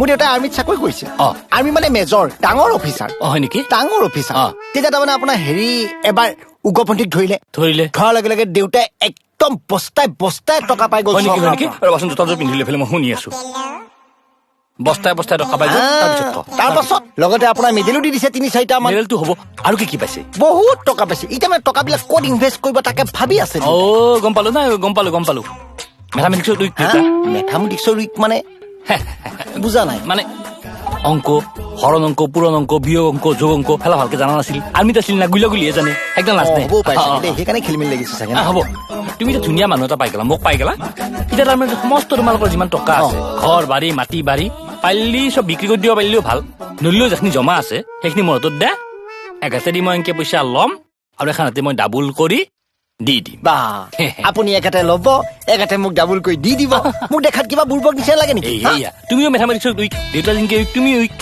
মোৰ দেউতাই আৰ্মিত চাকৰি কৰিছে অ। আৰ্মি মানে মেজৰ ডাঙৰ অফিচাৰ হয় নেকি ডাঙৰ অফিচাৰ অ। তেতিয়া তাৰমানে আপোনাৰ হেৰি এবাৰ উগ্ৰপন্থীক ধৰিলে ধৰাৰ লগে লগে দেউতাই একদম বস্তাই বস্তাই টকা পাই গ'ল হয় নেকি ৰবাচোন জোতাযোৰ পিন্ধি লৈ পেলাই মই শুনি আছো বস্তাই বস্তাই টকা পাই গ'ল তাৰ পাছত লগতে আপোনাৰ মেডেলো দি দিছে 3-4টা মান মেডেলটো হ'ব আৰু কি পাইছে বহুত টকা পাইছে এতিয়া মানে টকাবিলাক ক'ত ইনভেষ্ট কৰিব তাকে ভাবি আছে অ গম পালো না গম পালো মেথামেটিক্সৰ উইক মেথামেটিক্সৰ উইক মানে বুজা নাই মানে অংক হৰণ অংক পূৰণ অংক বিয়োগ অংক যোগ অংক ফেলা ভালকে জানা নাছিল আৰ্মিত আছিল না গুলিয়ে জানে একদম নাজানে হ'বও পাৰে সেইকাৰণে খেলি মেলি লাগিছে চাগে হ'ব তুমি এতিয়া ধুনীয়া মানুহ এটা পাই গলা মোক পাই গলা এতিয়া তাৰমানে সমস্ত তোমালোকৰ যিমান টকা আছে ঘৰ বাৰী মাটি বাৰী পাৰিলি চব বিক্ৰী কৰি দিব পাৰিলেও ভাল নলিলেও যিখিনি জমা আছে সেইখিনি মোৰ হাতত দে এঘাতে দি মই এনেকে পইচা ল'ম আৰু এখন হাতে মই ডাবুল কৰি দি দিম বা আপুনি একেতে ল'ব একেতে মোক ডাবুল কৰি দি দিব মোক দেখাত কিবা বুৰ্বক নিচিনা লাগে নেকি তুমিও মেথামেটিক্সৰ উইক দেউতা যেনেকে উইক তুমি উইক